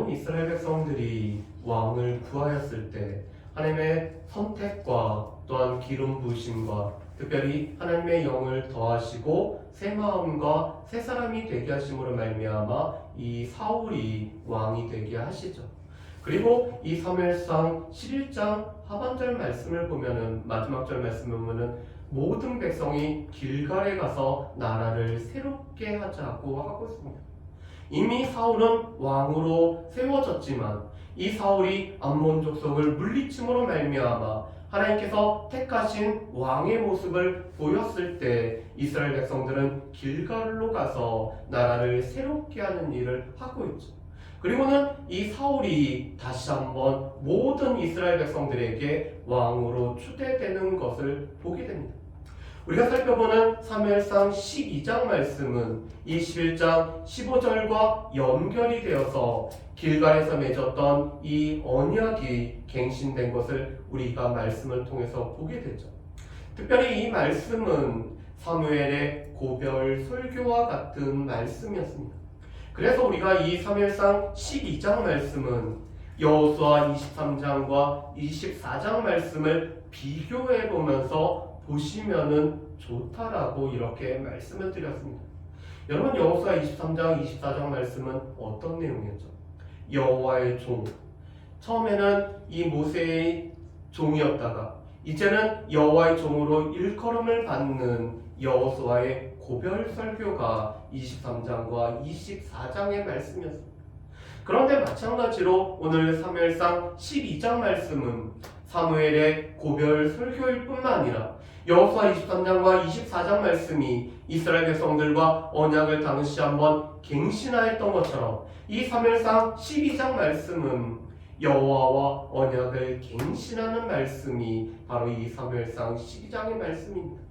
이스라엘 백성들이 왕을 구하였을 때 하나님의 선택과 또한 기름 부으심과 특별히 하나님의 영을 더하시고 새 마음과 새 사람이 되게 하심으로 말미암아 이 사울이 왕이 되게 하시죠. 그리고 이 사무엘상 11장 하반절 말씀을 보면은 마지막 절 말씀을 보면은 모든 백성이 길갈에 가서 나라를 새롭게 하자고 하고 있습니다. 이미 사울은 왕으로 세워졌지만 이 사울이 암몬 족속을 물리침으로 말미암아 하나님께서 택하신 왕의 모습을 보였을 때 이스라엘 백성들은 길갈로 가서 나라를 새롭게 하는 일을 하고 있죠. 그리고는 이 사울이 다시 한번 모든 이스라엘 백성들에게 왕으로 추대되는 것을 보게 됩니다. 우리가 살펴보는 사무엘상 12장 말씀은 이 11장 15절과 연결이 되어서 길갈에서 맺었던 이 언약이 갱신된 것을 우리가 말씀을 통해서 보게 되죠. 특별히 이 말씀은 사무엘의 고별 설교와 같은 말씀이었습니다. 그래서 우리가 이 사무엘상 12장 말씀은 여호수아 23장과 24장 말씀을 비교해 보면서 보시면은 좋다라고 이렇게 말씀을 드렸습니다. 여러분, 여호수아 23장, 24장 말씀은 어떤 내용이었죠? 여호와의 종. 처음에는 이 모세의 종이었다가 이제는 여호와의 종으로 일컬음을 받는 여호수아의 고별 설교가 23장과 24장의 말씀이었습니다. 그런데 마찬가지로 오늘 사무엘상 12장 말씀은 사무엘의 고별 설교일 뿐만 아니라 여호수아 23장과 24장 말씀이 이스라엘 백성들과 언약을 당시 한번 갱신하였던 것처럼 이 사무엘상 12장 말씀은 여호와와 언약을 갱신하는 말씀이 바로 이 사무엘상 12장의 말씀입니다.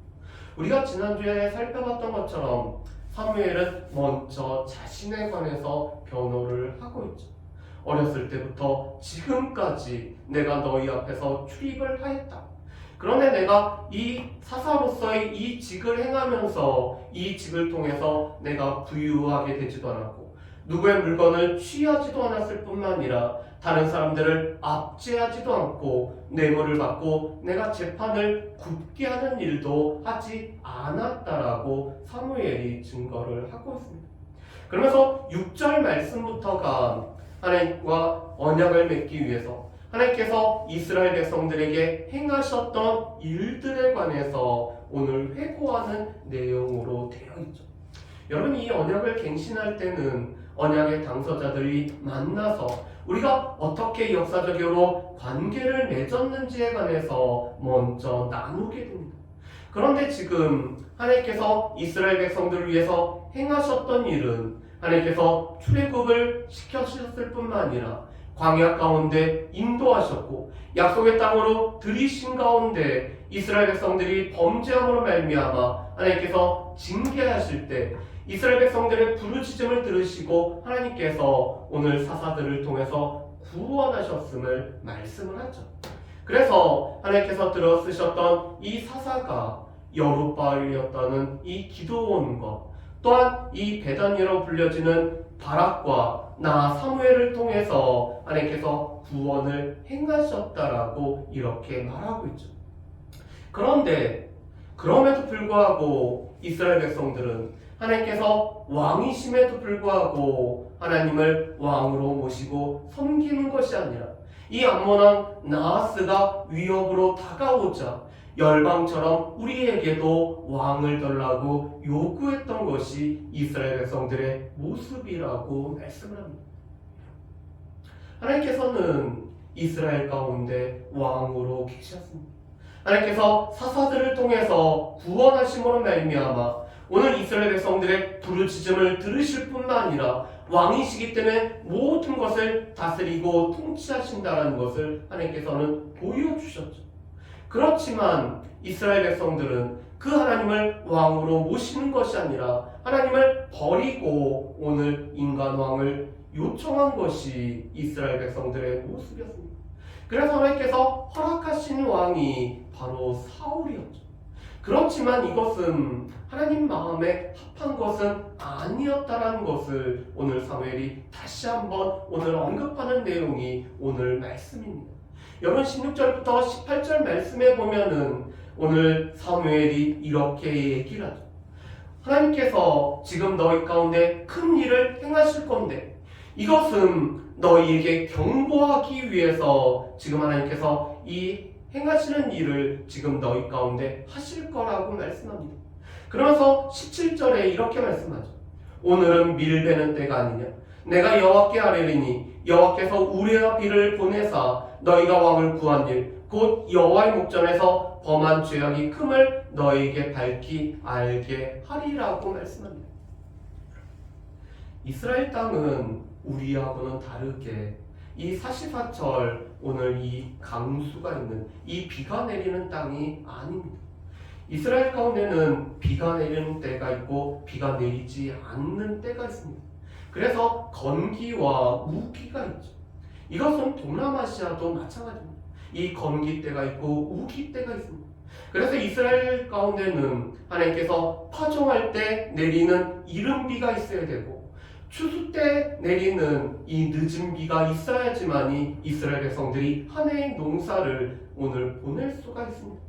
우리가 지난주에 살펴봤던 것처럼 사무엘은 먼저 자신에 관해서 변호를 하고 있죠. 어렸을 때부터 지금까지 내가 너희 앞에서 출입을 하였다. 그런데 내가 이 사사로서의 이 직을 행하면서 이 직을 통해서 내가 부유하게 되지도 않았고 누구의 물건을 취하지도 않았을 뿐만 아니라 다른 사람들을 압제하지도 않고 뇌물을 받고 내가 재판을 굽게 하는 일도 하지 않았다라고 사무엘이 증거를 하고 있습니다. 그러면서 6절 말씀부터가 하나님과 언약을 맺기 위해서 하나님께서 이스라엘 백성들에게 행하셨던 일들에 관해서 오늘 회고하는 내용으로 되어 있죠. 여러분, 이 언약을 갱신할 때는 언약의 당사자들이 만나서 우리가 어떻게 역사적으로 관계를 맺었는지에 관해서 먼저 나누게 됩니다. 그런데 지금 하나님께서 이스라엘 백성들을 위해서 행하셨던 일은 하나님께서 출애굽을 시켜주셨을 뿐만 아니라 광야 가운데 인도하셨고 약속의 땅으로 들이신 가운데 이스라엘 백성들이 범죄함으로 말미암아 하나님께서 징계하실 때 이스라엘 백성들의 부르짖음을 들으시고 하나님께서 오늘 사사들을 통해서 구원하셨음을 말씀을 하죠. 그래서 하나님께서 들어쓰셨던 이 사사가 여룻바알이었다는 이 기드온과 또한 이 베단이라고 불려지는 바락과 나 사무엘을 통해서 하나님께서 구원을 행하셨다라고 이렇게 말하고 있죠. 그런데 그럼에도 불구하고 이스라엘 백성들은 하나님께서 왕이심에도 불구하고 하나님을 왕으로 모시고 섬기는 것이 아니라 이 암몬 왕 나하스가 위협으로 다가오자 열방처럼 우리에게도 왕을 달라고 요구했던 것이 이스라엘 백성들의 모습이라고 말씀을 합니다. 하나님께서는 이스라엘 가운데 왕으로 계셨습니다. 하나님께서 사사들을 통해서 구원하심으로 말미암아 오늘 이스라엘 백성들의 부르짖음을 들으실 뿐만 아니라 왕이시기 때문에 모든 것을 다스리고 통치하신다는 것을 하나님께서는 보여주셨죠. 그렇지만 이스라엘 백성들은 그 하나님을 왕으로 모시는 것이 아니라 하나님을 버리고 오늘 인간왕을 요청한 것이 이스라엘 백성들의 모습이었습니다. 그래서 하나님께서 허락하신 왕이 바로 사울이었죠. 그렇지만 이것은 하나님 마음에 합한 것은 아니었다라는 것을 오늘 사무엘이 다시 한번 오늘 언급하는 내용이 오늘 말씀입니다. 여러분 16절부터 18절 말씀에 보면은 오늘 사무엘이 이렇게 얘기를 하죠. 하나님께서 지금 너희 가운데 큰 일을 행하실 건데 이것은 너희에게 경고하기 위해서 지금 하나님께서 이 행하시는 일을 지금 너희 가운데 하실 거라고 말씀합니다. 그러면서 17절에 이렇게 말씀하죠. 오늘은 밀베는 때가 아니냐. 내가 여호와께 아뢰리니 여호와께서 우레와 비를 보내사 너희가 왕을 구한 일 곧 여호와의 목전에서 범한 죄악이 큼을 너희에게 밝히 알게 하리라고 말씀합니다. 이스라엘 땅은 우리하고는 다르게 이 사시사철 오늘 이 강수가 있는 이 비가 내리는 땅이 아닙니다. 이스라엘 가운데는 비가 내리는 때가 있고 비가 내리지 않는 때가 있습니다. 그래서 건기와 우기가 있죠. 이것은 동남아시아도 마찬가지입니다. 이 건기 때가 있고 우기 때가 있습니다. 그래서 이스라엘 가운데는 하나님께서 파종할 때 내리는 이른 비가 있어야 되고 추수 때 내리는 이 늦은 비가 있어야지만이 이스라엘 백성들이 한 해의 농사를 오늘 보낼 수가 있습니다.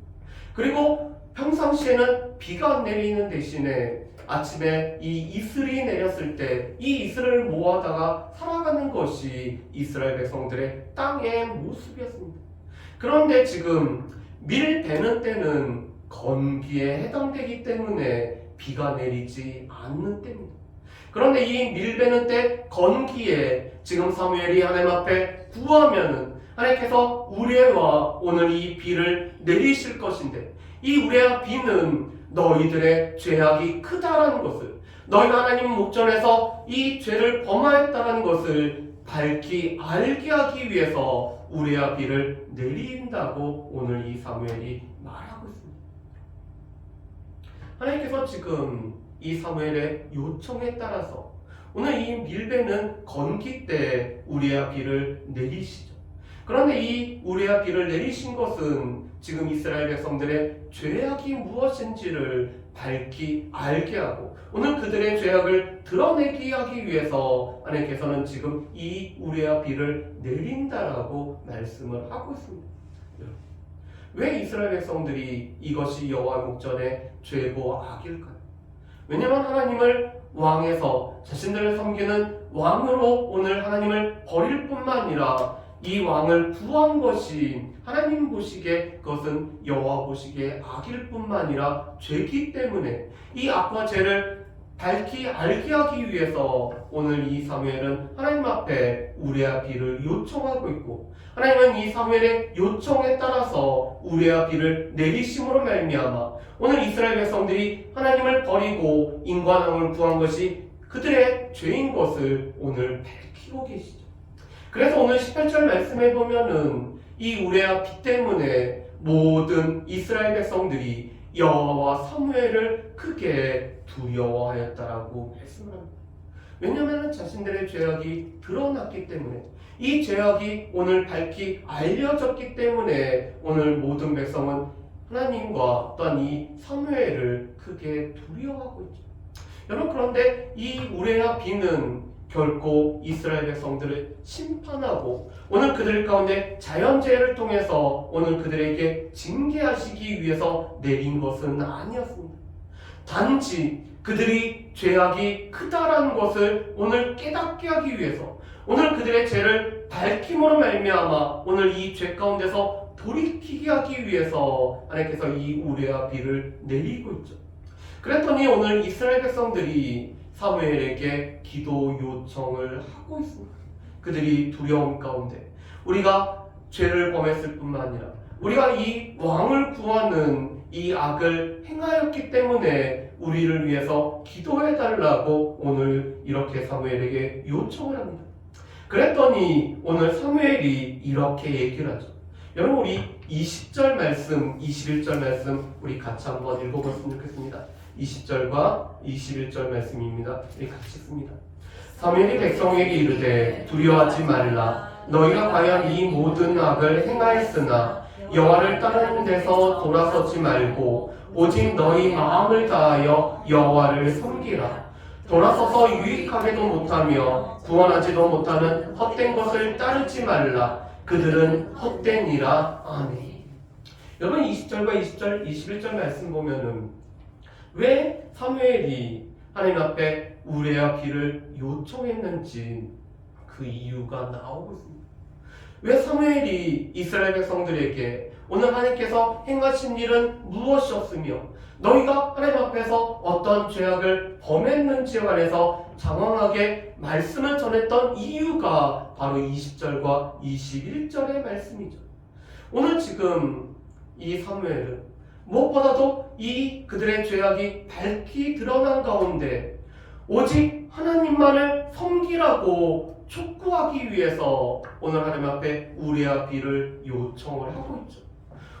그리고 평상시에는 비가 내리는 대신에 아침에 이 이슬이 내렸을 때 이 이슬을 모아다가 살아가는 것이 이스라엘 백성들의 땅의 모습이었습니다. 그런데 지금 밀 베는 때는 건기에 해당되기 때문에 비가 내리지 않는 때입니다. 그런데 이 밀 베는 때 건기에 지금 사무엘이 하나님 앞에 구하면은 하나님께서 우레와 오늘 이 비를 내리실 것인데 이 우레와 비는 너희들의 죄악이 크다라는 것을 너희가 하나님 목전에서 이 죄를 범하였다는 것을 밝히 알게 하기 위해서 우레와 비를 내린다고 오늘 이 사무엘이 말하고 있습니다. 하나님께서 지금 이 사무엘의 요청에 따라서 오늘 이 밀베는 건기 때 우레와 비를 내리시죠. 그런데 이 우레와 비를 내리신 것은 지금 이스라엘 백성들의 죄악이 무엇인지를 밝히 알게 하고 오늘 그들의 죄악을 드러내게 하기 위해서 하나님께서는 지금 이 우레와 비를 내린다라고 말씀을 하고 있습니다. 왜 이스라엘 백성들이 이것이 여호와 목전의 죄고 악일까요? 왜냐하면 하나님을 왕에서 자신들을 섬기는 왕으로 오늘 하나님을 버릴 뿐만 아니라 이 왕을 구한 것이 하나님 보시기에 그것은 여호와 보시기에 악일 뿐만 아니라 죄기 때문에 이 악과 죄를 밝히 알게 하기 위해서 오늘 이 사무엘은 하나님 앞에 우레와 비를 요청하고 있고 하나님은 이 사무엘의 요청에 따라서 우레와 비를 내리심으로 말미암아 오늘 이스라엘 백성들이 하나님을 버리고 인간왕을 구한 것이 그들의 죄인 것을 오늘 밝히고 계시죠. 그래서 오늘 18절 말씀해 보면은 이 우레와 비 때문에 모든 이스라엘 백성들이 여호와와 사무엘을 크게 두려워하였다라고 말씀을 합니다. 왜냐하면 자신들의 죄악이 드러났기 때문에 이 죄악이 오늘 밝히 알려졌기 때문에 오늘 모든 백성은 하나님과 또한 이 사무엘을 크게 두려워하고 있죠. 여러분 그런데 이 우레와 비는 결코 이스라엘 백성들을 심판하고 오늘 그들 가운데 자연재해를 통해서 오늘 그들에게 징계하시기 위해서 내린 것은 아니었습니다. 단지 그들이 죄악이 크다라는 것을 오늘 깨닫게 하기 위해서 오늘 그들의 죄를 밝힘으로 말미암아 오늘 이 죄 가운데서 돌이키게 하기 위해서 하나님께서 이 우레와 비를 내리고 있죠. 그랬더니 오늘 이스라엘 백성들이 사무엘에게 기도 요청을 하고 있습니다. 그들이 두려움 가운데 우리가 죄를 범했을 뿐만 아니라 우리가 이 왕을 구하는 이 악을 행하였기 때문에 우리를 위해서 기도해달라고 오늘 이렇게 사무엘에게 요청을 합니다. 그랬더니 오늘 사무엘이 이렇게 얘기를 하죠. 여러분 우리 20절 말씀, 21절 말씀 우리 같이 한번 읽어봤으면 좋겠습니다. 20절과 21절 말씀입니다. 우리 같이 읽습니다. 사무엘이 백성에게 이르되 두려워하지 말라. 너희가 과연 이 모든 악을 행하였으나 여호와를 따르는 데서 돌아서지 말고 오직 너희 마음을 다하여 여호와를 섬기라. 돌아서서 유익하게도 못하며 구원하지도 못하는 헛된 것을 따르지 말라. 그들은 헛되니라. 아멘. 여러분 20절과 20절, 21절 말씀 보면은 왜 사무엘이 하나님 앞에 우레아 비를 요청했는지 그 이유가 나오고 있습니다. 왜 사무엘이 이스라엘 백성들에게 오늘 하나님께서 행하신 일은 무엇이었으며 너희가 하나님 앞에서 어떤 죄악을 범했는지에 관해서 장황하게 말씀을 전했던 이유가 바로 20절과 21절의 말씀이죠. 오늘 지금 이 사무엘은 무엇보다도 이 그들의 죄악이 밝히 드러난 가운데 오직 하나님만을 섬기라고 촉구하기 위해서 오늘 하나님 앞에 우레아 비를 요청을 하고 있죠.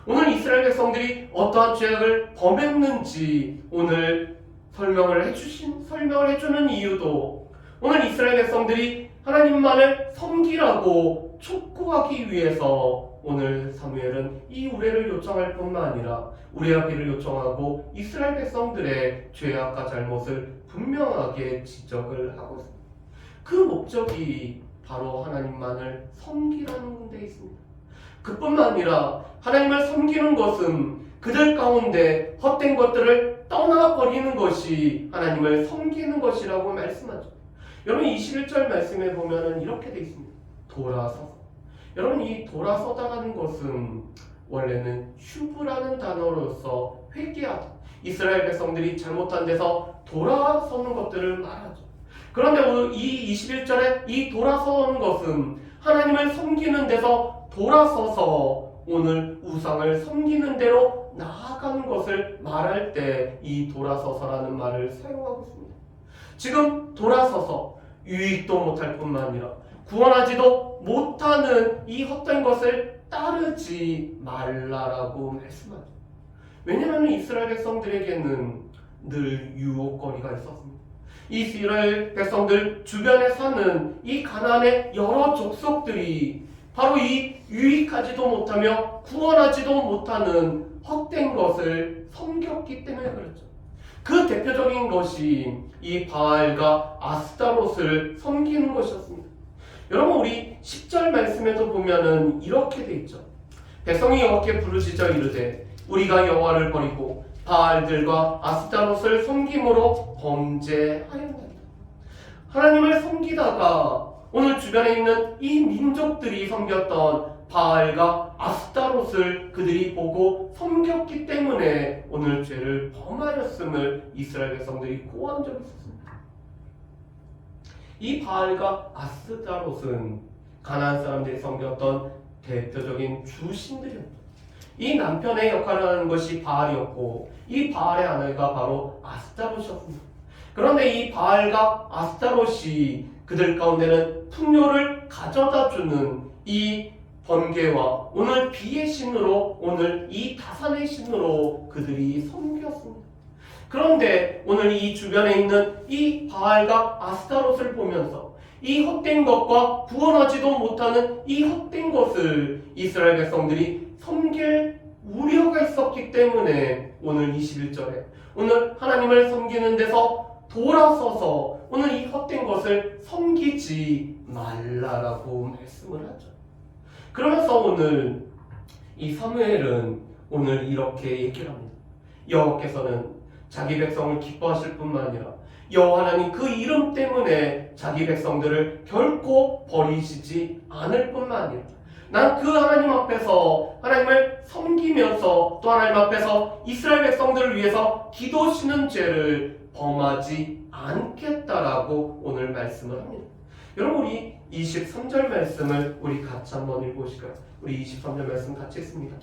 오늘 이스라엘 백성들이 어떠한 죄악을 범했는지 오늘 설명을 해주는 이유도 오늘 이스라엘 백성들이 하나님만을 섬기라고 촉구하기 위해서 오늘 사무엘은 이 우레를 요청할 뿐만 아니라 우레아 비를 요청하고 이스라엘 백성들의 죄악과 잘못을 분명하게 지적을 하고 있습니다. 그 목적이 바로 하나님만을 섬기라는 데 있습니다. 그뿐만 아니라 하나님을 섬기는 것은 그들 가운데 헛된 것들을 떠나버리는 것이 하나님을 섬기는 것이라고 말씀하죠. 여러분 21절 말씀에 보면 이렇게 되어 있습니다. 돌아서서. 여러분 이 돌아서다라는 것은 원래는 슈브라는 단어로서 회개하다. 이스라엘 백성들이 잘못한 데서 돌아서는 것들을 말하죠. 그런데 오늘 이 21절에 이 돌아서는 것은 하나님을 섬기는 데서 돌아서서 오늘 우상을 섬기는 대로 나아가는 것을 말할 때 이 돌아서서라는 말을 사용하고 있습니다. 지금 돌아서서 유익도 못할 뿐만 아니라 구원하지도 못하는 이 헛된 것을 따르지 말라라고 말씀하죠. 왜냐하면 이스라엘 백성들에게는 늘 유혹거리가 있었습니다. 이스라엘 백성들 주변에 사는 이 가나안의 여러 족속들이 바로 이 유익하지도 못하며 구원하지도 못하는 헛된 것을 섬겼기 때문에 그렇죠. 그 대표적인 것이 이 바알과 아스타롯을 섬기는 것이었습니다. 여러분 우리 10절 말씀에도 보면은 이렇게 돼 있죠. 백성이 여호와께 부르짖어 이르되 우리가 여호와를 버리고 바알들과 아스타롯을 섬김으로 범죄하였나이다. 하나님을 섬기다가 오늘 주변에 있는 이 민족들이 섬겼던 바알과 아스타롯을 그들이 보고 섬겼기 때문에 오늘 죄를 범하였음을 이스라엘 백성들이 고한 적이 있었습니다. 이 바알과 아스타롯은 가나안 사람들이 섬겼던 대표적인 주신들이었다. 이 남편의 역할을 하는 것이 바알이었고 이 바알의 아내가 바로 아스타롯이었습니다. 그런데 이 바알과 아스타롯이 그들 가운데는 풍요를 가져다주는 이 번개와 오늘 비의 신으로 오늘 이 다산의 신으로 그들이 섬겼습니다. 그런데 오늘 이 주변에 있는 이 바알과 아스타롯을 보면서 이 헛된 것과 구원하지도 못하는 이 헛된 것을 이스라엘 백성들이 섬길 우려가 있었기 때문에 오늘 21절에 오늘 하나님을 섬기는 데서 돌아서서 오늘 이 헛된 것을 섬기지 말라라고 말씀을 하죠. 그러면서 오늘 이 사무엘은 오늘 이렇게 얘기를 합니다. 여호와께서는 자기 백성을 기뻐하실 뿐만 아니라 여호와 하나님 그 이름 때문에 자기 백성들을 결코 버리시지 않을 뿐만 아니라 난 그 하나님 앞에서 하나님을 섬기면서 또 하나님 앞에서 이스라엘 백성들을 위해서 기도시는 죄를 범하지 않겠다라고 오늘 말씀을 합니다. 여러분 우리 23절 말씀을 우리 같이 한번 읽어보실까요? 우리 23절 말씀 같이 읽습니다.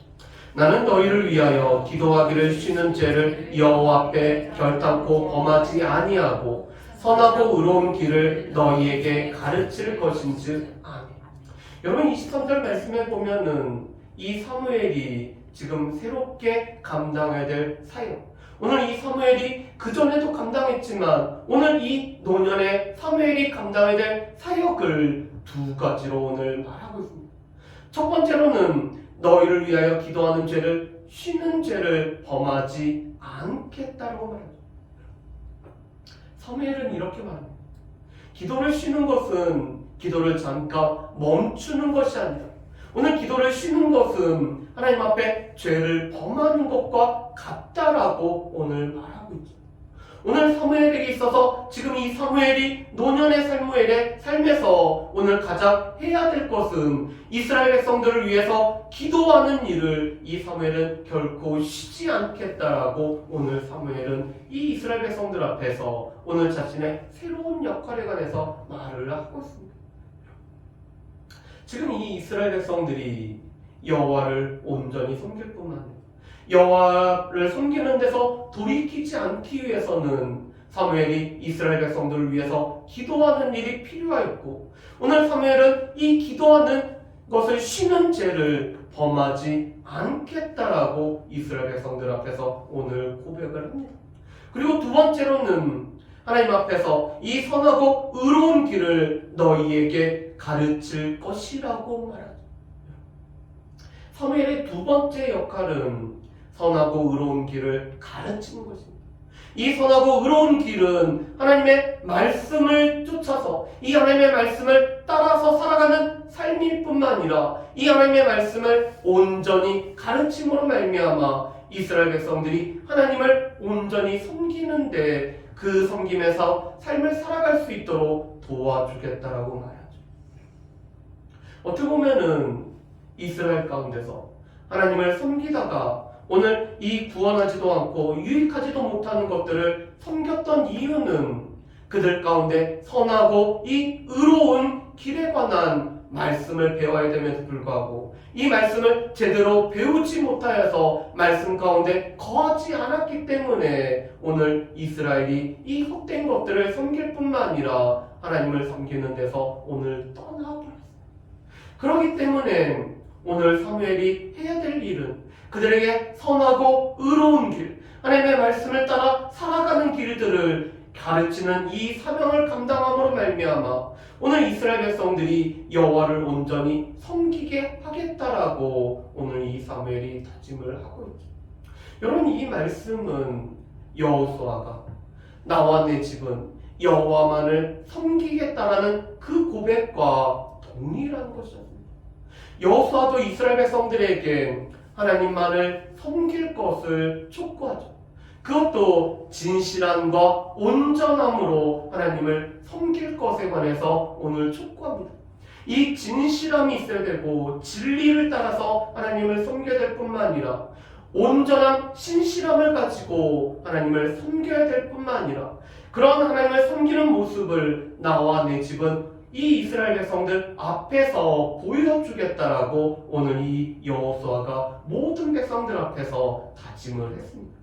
나는 너희를 위하여 기도하기를 쉬는 죄를 여호와 앞에 결단코 범하지 아니하고 선하고 의로운 길을 너희에게 가르칠 것인즉 아멘. 여러분 23절 말씀에 보면은 이 사무엘이 지금 새롭게 감당해야 될 사역, 오늘 이 사무엘이 그전에도 감당했지만 오늘 이 노년의 사무엘이 감당해야 될 사역을 두 가지로 오늘 말하고 있습니다. 첫 번째로는 너희를 위하여 기도하는 죄를 쉬는 죄를 범하지 않겠다라고 말합니다. 사무엘은 이렇게 말합니다. 기도를 쉬는 것은 기도를 잠깐 멈추는 것이 아니라 오늘 기도를 쉬는 것은 하나님 앞에 죄를 범하는 것과 같다라고 오늘 말하고 있죠. 오늘 사무엘에게 있어서 지금 이 사무엘이 노년의 삶에서 오늘 가장 해야 될 것은 이스라엘 백성들을 위해서 기도하는 일을 이 사무엘은 결코 쉬지 않겠다라고 오늘 사무엘은 이 이스라엘 백성들 앞에서 오늘 자신의 새로운 역할에 관해서 말을 하고 있습니다. 지금 이 이스라엘 백성들이 여호와를 온전히 섬길 뿐만 아니라 여호와를 섬기는 데서 돌이키지 않기 위해서는 사무엘이 이스라엘 백성들을 위해서 기도하는 일이 필요하였고 오늘 사무엘은 이 기도하는 것을 쉬는 죄를 범하지 않겠다라고 이스라엘 백성들 앞에서 오늘 고백을 합니다. 그리고 두 번째로는 하나님 앞에서 이 선하고 의로운 길을 너희에게 가르칠 것이라고 말하죠. 사무엘의 두 번째 역할은 선하고 의로운 길을 가르치는 것입니다. 이 선하고 의로운 길은 하나님의 말씀을 쫓아서 이 하나님의 말씀을 따라서 살아가는 삶일 뿐만 아니라 이 하나님의 말씀을 온전히 가르침으로 말미암아 이스라엘 백성들이 하나님을 온전히 섬기는데 그 섬김에서 삶을 살아갈 수 있도록 도와주겠다라고 말하죠. 어떻게 보면은 이스라엘 가운데서 하나님을 섬기다가 오늘 이 구원하지도 않고 유익하지도 못하는 것들을 섬겼던 이유는 그들 가운데 선하고 이 의로운 길에 관한 말씀을 배워야 됨에도 불구하고 이 말씀을 제대로 배우지 못하여서 말씀 가운데 거하지 않았기 때문에 오늘 이스라엘이 이 헛된 것들을 섬길 뿐만 아니라 하나님을 섬기는 데서 오늘 떠나버렸어요. 그렇기 때문에 오늘 사무엘이 해야 될 일은 그들에게 선하고 의로운 길, 하나님의 말씀을 따라 살아가는 길들을 가르치는 이 사명을 감당함으로 말미암아 오늘 이스라엘 백성들이 여호와를 온전히 섬기게 하겠다라고 오늘 이 사무엘이 다짐을 하고 있죠. 여러분, 이 말씀은 여호수아가 나와 내 집은 여호와만을 섬기겠다라는 그 고백과 동일한 것이었습니다. 여호수아도 이스라엘 백성들에게 하나님만을 섬길 것을 촉구하죠. 그것도 진실함과 온전함으로 하나님을 섬길 것에 관해서 오늘 촉구합니다. 이 진실함이 있어야 되고 진리를 따라서 하나님을 섬겨야 될 뿐만 아니라 온전한 신실함을 가지고 하나님을 섬겨야 될 뿐만 아니라 그런 하나님을 섬기는 모습을 나와 내 집은 이 이스라엘 백성들 앞에서 보여주겠다라고 오늘 이 여호수아가 모든 백성들 앞에서 다짐을 했습니다.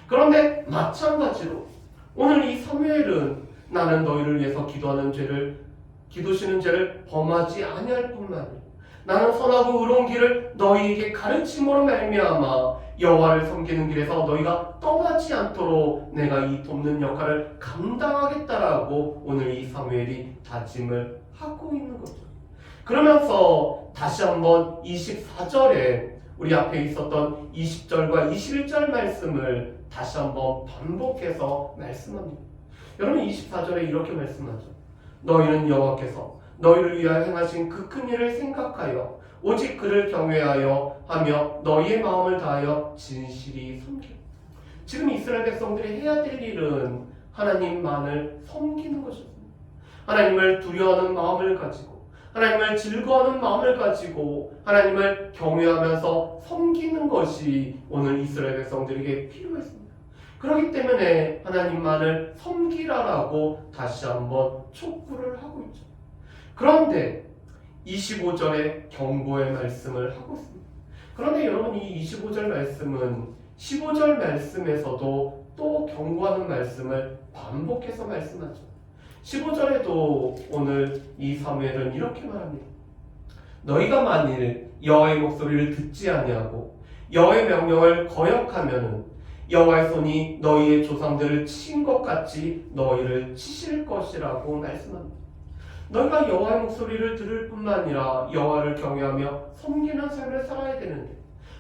그런데 마찬가지로 오늘 이 사무엘은 나는 너희를 위해서 기도시는 죄를 범하지 아니할 뿐만 아니라 나는 선하고 의로운 길을 너희에게 가르침으로 말미암아 여호와를 섬기는 길에서 너희가 떠나지 않도록 내가 이 돕는 역할을 감당하겠다라고 오늘 이 사무엘이 다짐을 하고 있는 거죠. 그러면서 다시 한번 24절에 우리 앞에 있었던 20절과 21절 말씀을 다시 한번 반복해서 말씀합니다. 여러분, 24절에 이렇게 말씀하죠. 너희는 여호와께서 너희를 위하여 행하신 그 큰 일을 생각하여 오직 그를 경외하여 하며 너희의 마음을 다하여 진실이 섬기라. 지금 이스라엘 백성들이 해야 될 일은 하나님만을 섬기는 것이었습니다. 하나님을 두려워하는 마음을 가지고 하나님을 즐거워하는 마음을 가지고 하나님을 경외하면서 섬기는 것이 오늘 이스라엘 백성들에게 필요했습니다. 그렇기 때문에 하나님만을 섬기라라고 다시 한번 촉구를 하고 있죠. 그런데 25절에 경고의 말씀을 하고 있습니다. 그런데 여러분, 이 25절 말씀은 15절 말씀에서도 또 경고하는 말씀을 반복해서 말씀하죠. 15절에도 오늘 이 사무엘은 이렇게 말합니다. 너희가 만일 여호와의 목소리를 듣지 아니하고 여호와의 명령을 거역하면은 여호와의 손이 너희의 조상들을 친 것 같이 너희를 치실 것이라고 말씀합니다. 너희가 여호와의 목소리를 들을 뿐만 아니라 여호와를 경외하며 섬기는 삶을 살아야 되는데,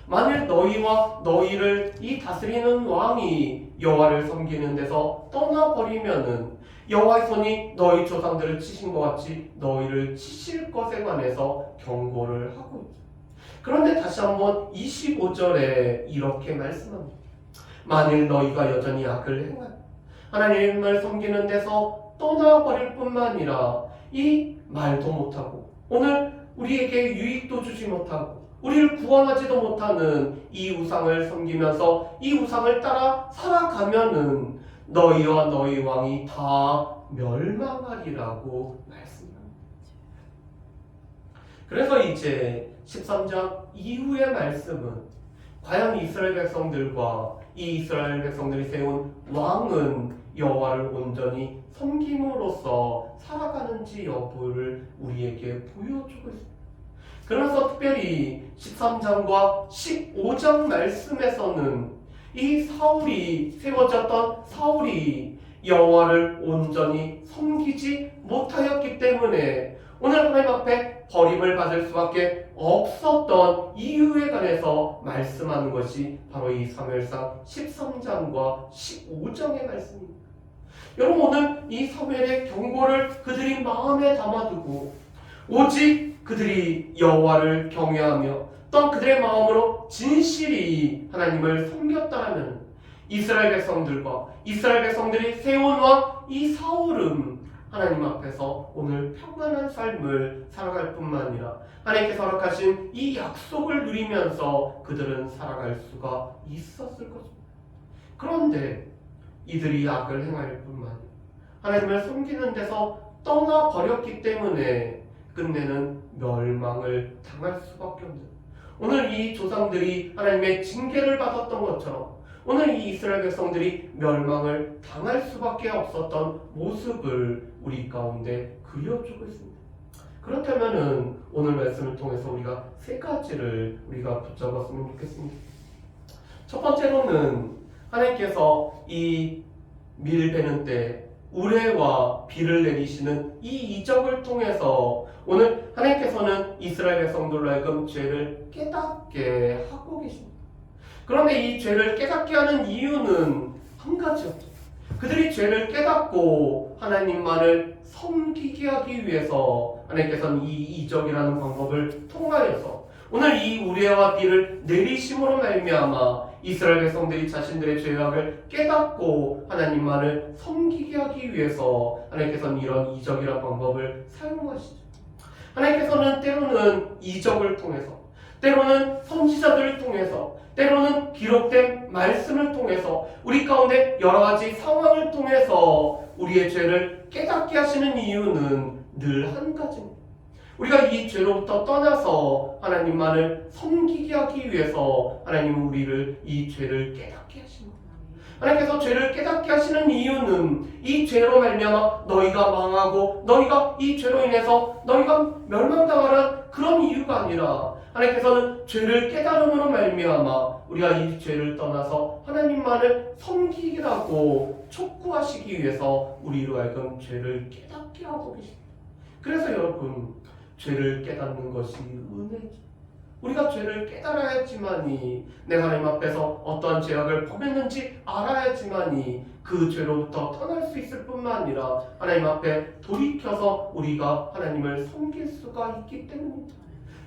만일 너희와 너희를 이 다스리는 왕이 여호와를 섬기는 데서 떠나버리면은 여호와의 손이 너희 조상들을 치신 것 같이 너희를 치실 것에 관해서 경고를 하고 있죠. 그런데 다시 한번 25절에 이렇게 말씀합니다. 만일 너희가 여전히 악을 행하여 하나님을 섬기는 데서 떠나버릴 뿐만 아니라 이 말도 못하고 오늘 우리에게 유익도 주지 못하고 우리를 구원하지도 못하는 이 우상을 섬기면서 이 우상을 따라 살아가면은 너희와 너희 왕이 다 멸망하리라고 말씀합니다. 그래서 이제 13장 이후의 말씀은 과연 이스라엘 백성들과 이 이스라엘 백성들이 세운 왕은 여호와를 온전히 섬김으로써 살아가는지 여부를 우리에게 보여주고 있습니다. 그래서 특별히 13장과 15장 말씀에서는 이 사울이 세워졌던 사울이 여호와를 온전히 섬기지 못하였기 때문에 오늘 하나님 앞에 버림을 받을 수밖에 없었던 이유에 관해서 말씀하는 것이 바로 이 사무엘상 13장과 15장의 말씀입니다. 여러분, 오늘 이 사무엘의 경고를 그들이 마음에 담아두고 오직 그들이 여호와를 경외하며 또한 그들의 마음으로 진실이 하나님을 섬겼다면 이스라엘 백성들과 이스라엘 백성들이 세운 왕 이 사울은 하나님 앞에서 오늘 평안한 삶을 살아갈 뿐만 아니라 하나님께서 허락하신 이 약속을 누리면서 그들은 살아갈 수가 있었을 것입니다. 그런데 이들이 악을 행할 뿐만 아니라 하나님을 섬기는 데서 떠나버렸기 때문에 끝내는 멸망을 당할 수밖에 없는, 오늘 이 조상들이 하나님의 징계를 받았던 것처럼 오늘 이 이스라엘 백성들이 멸망을 당할 수밖에 없었던 모습을 우리 가운데 그려주고 있습니다. 그렇다면 오늘 말씀을 통해서 우리가 세 가지를 우리가 붙잡았으면 좋겠습니다. 첫 번째로는 하나님께서 이 밀베는 때 우레와 비를 내리시는 이 이적을 통해서 오늘 하나님께서는 이스라엘 백성들로 하여금 죄를 깨닫게 하고 계십니다. 그런데 이 죄를 깨닫게 하는 이유는 한 가지였죠. 그들이 죄를 깨닫고 하나님만을 섬기게 하기 위해서 하나님께서는 이 이적이라는 방법을 통하여서 오늘 이 우레와 비를 내리심으로 말미암아 이스라엘 백성들이 자신들의 죄악을 깨닫고 하나님만을 섬기게 하기 위해서 하나님께서는 이런 이적이라는 방법을 사용하시죠. 하나님께서는 때로는 이적을 통해서, 때로는 선지자들을 통해서, 때로는 기록된 말씀을 통해서 우리 가운데 여러 가지 상황을 통해서 우리의 죄를 깨닫게 하시는 이유는 늘 한 가지입니다. 우리가 이 죄로부터 떠나서 하나님만을 섬기게 하기 위해서 하나님은 우리를 이 죄를 깨닫게 하십니다. 하나님께서 죄를 깨닫게 하시는 이유는 이 죄로 말미암아 너희가 망하고 너희가 이 죄로 인해서 너희가 멸망당하는 그런 이유가 아니라 하나님께서는 죄를 깨달음으로 말미암아 우리가 이 죄를 떠나서 하나님만을 섬기라고 촉구하시기 위해서 우리로 하여금 죄를 깨닫게 하고 계십니다. 그래서 여러분, 죄를 깨닫는 것이 은혜죠. 우리가 죄를 깨달아야지만이 내가 하나님 앞에서 어떠한 죄악을 범했는지 알아야지만이 그 죄로부터 떠날 수 있을 뿐만 아니라 하나님 앞에 돌이켜서 우리가 하나님을 섬길 수가 있기 때문입니다.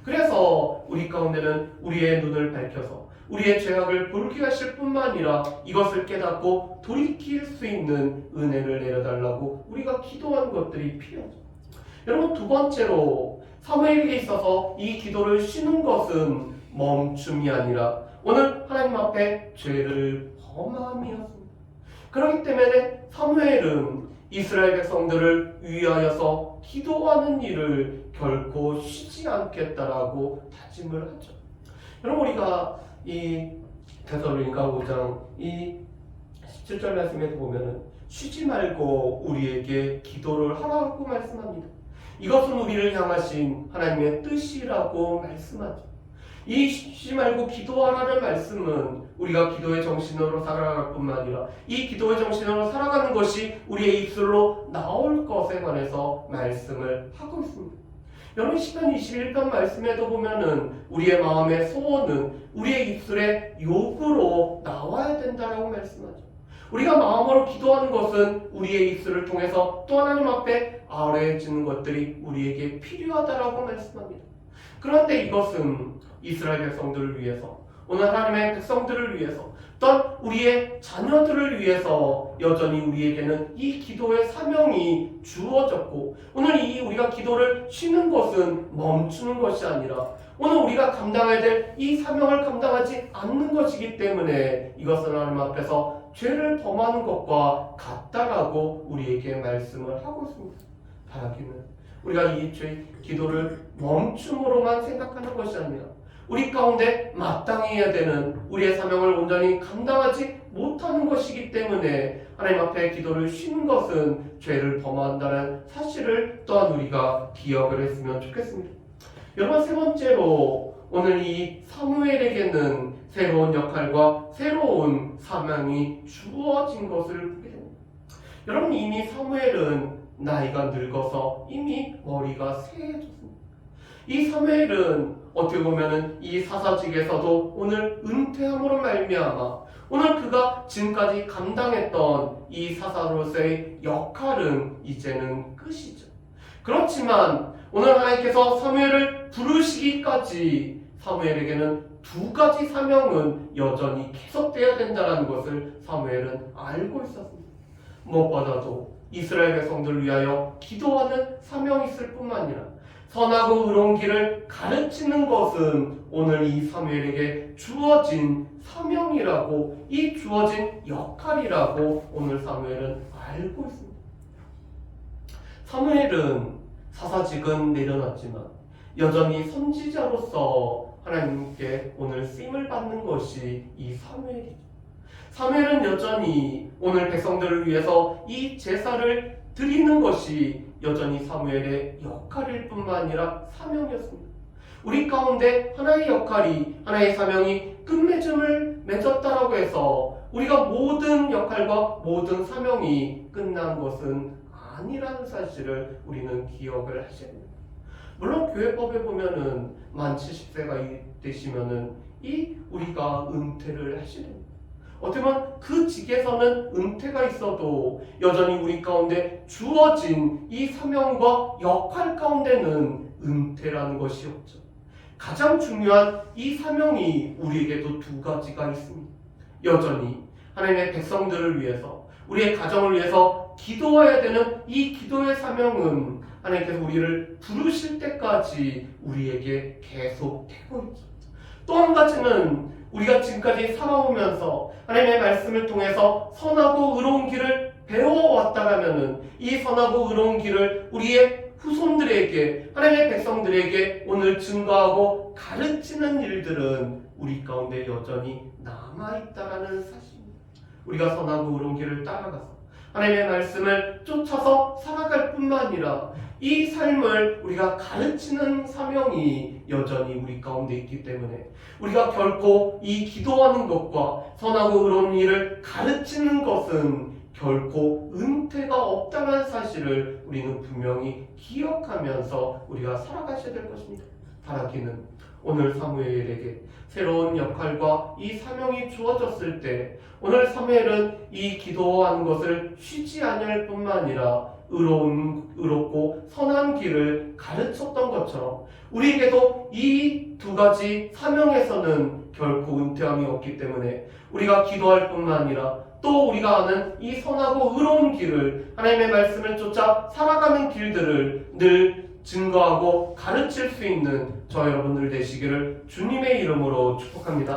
그래서 우리 가운데는 우리의 눈을 밝혀서 우리의 죄악을 볼게 하실 뿐만 아니라 이것을 깨닫고 돌이킬 수 있는 은혜를 내려달라고 우리가 기도하는 것들이 필요하죠. 여러분, 두 번째로 사무엘에게 있어서 이 기도를 쉬는 것은 멈춤이 아니라 오늘 하나님 앞에 죄를 범함이었습니다. 그렇기 때문에 사무엘은 이스라엘 백성들을 위하여서 기도하는 일을 결코 쉬지 않겠다라고 다짐을 하죠. 여러분, 우리가 이 데살로니가 5장 이 17절 말씀에서 보면은 쉬지 말고 우리에게 기도를 하라고 말씀합니다. 이것은 우리를 향하신 하나님의 뜻이라고 말씀하죠. 이 쉬지 말고 기도하라는 말씀은 우리가 기도의 정신으로 살아갈 뿐만 아니라 이 기도의 정신으로 살아가는 것이 우리의 입술로 나올 것에 관해서 말씀을 하고 있습니다. 여러분 시편 21편 말씀에도 보면은 우리의 마음의 소원은 우리의 입술의 요구로 나와야 된다라고 말씀하죠. 우리가 마음으로 기도하는 것은 우리의 입술을 통해서 또 하나님 앞에 아뢰어지는 것들이 우리에게 필요하다라고 말씀합니다. 그런데 이것은 이스라엘 백성들을 위해서, 오늘 하나님의 백성들을 위해서, 또한 우리의 자녀들을 위해서 여전히 우리에게는 이 기도의 사명이 주어졌고, 오늘 이 우리가 기도를 쉬는 것은 멈추는 것이 아니라 오늘 우리가 감당해야 될 이 사명을 감당하지 않는 것이기 때문에 이것은 하나님 앞에서 죄를 범하는 것과 같다라고 우리에게 말씀을 하고 있습니다. 바라기는 우리가 이 기도를 멈춤으로만 생각하는 것이 아니라 우리 가운데 마땅히 해야 되는 우리의 사명을 온전히 감당하지 못하는 것이기 때문에 하나님 앞에 기도를 쉬는 것은 죄를 범한다는 사실을 또한 우리가 기억을 했으면 좋겠습니다. 여러분, 세 번째로 오늘 이 사무엘에게는 새로운 역할과 새로운 사명이 주어진 것을 보게 됩니다. 여러분, 이미 사무엘은 나이가 늙어서 이미 머리가 새해졌습니다. 이 사무엘은 어떻게 보면은 이 사사직에서도 오늘 은퇴함으로 말미암아 오늘 그가 지금까지 감당했던 이 사사로서의 역할은 이제는 끝이죠. 그렇지만 오늘 하나님께서 사무엘을 부르시기까지 사무엘에게는 두 가지 사명은 여전히 계속되어야 된다는 것을 사무엘은 알고 있었습니다. 무엇보다도 이스라엘 백성들을 위하여 기도하는 사명이 있을 뿐만 아니라 선하고 의로운 길을 가르치는 것은 오늘 이 사무엘에게 주어진 사명이라고, 이 주어진 역할이라고 오늘 사무엘은 알고 있습니다. 사무엘은 사사직은 내려놨지만 여전히 선지자로서 하나님께 오늘 쓰임을 받는 것이 이 사무엘이죠. 사무엘은 여전히 오늘 백성들을 위해서 이 제사를 드리는 것이 여전히 사무엘의 역할일 뿐만 아니라 사명이었습니다. 우리 가운데 하나의 역할이, 하나의 사명이 끝맺음을 맺었다라고 해서 우리가 모든 역할과 모든 사명이 끝난 것은 아니라는 사실을 우리는 기억을 하셔야 됩니다. 물론 교회법에 보면은 만 70세가 되시면은 우리가 은퇴를 하셔야 됩니다. 어떻게 보면 그 직에서는 은퇴가 있어도 여전히 우리 가운데 주어진 이 사명과 역할 가운데는 은퇴라는 것이 없죠. 가장 중요한 이 사명이 우리에게도 두 가지가 있습니다. 여전히 하나님의 백성들을 위해서, 우리의 가정을 위해서 기도해야 되는 이 기도의 사명은 하나님께서 우리를 부르실 때까지 우리에게 계속되고 있죠. 또 한 가지는 우리가 지금까지 살아오면서 하나님의 말씀을 통해서 선하고 의로운 길을 배워왔다라면은 이 선하고 의로운 길을 우리의 후손들에게, 하나님의 백성들에게 오늘 증거하고 가르치는 일들은 우리 가운데 여전히 남아있다라는 사실입니다. 우리가 선하고 의로운 길을 따라가서 하나님의 말씀을 쫓아서 살아갈 뿐만 아니라 이 삶을 우리가 가르치는 사명이 여전히 우리 가운데 있기 때문에 우리가 결코 이 기도하는 것과 선하고 의로운 일을 가르치는 것은 결코 은퇴가 없다는 사실을 우리는 분명히 기억하면서 우리가 살아가셔야 될 것입니다. 바라기는 오늘 사무엘에게 새로운 역할과 이 사명이 주어졌을 때 오늘 사무엘은 이 기도하는 것을 쉬지 아니할 뿐만 아니라 의롭고 선한 길을 가르쳤던 것처럼 우리에게도 이 두 가지 사명에서는 결코 은퇴함이 없기 때문에 우리가 기도할 뿐만 아니라 또 우리가 아는 이 선하고 의로운 길을, 하나님의 말씀을 쫓아 살아가는 길들을 늘 증거하고 가르칠 수 있는 저 여러분들 되시기를 주님의 이름으로 축복합니다.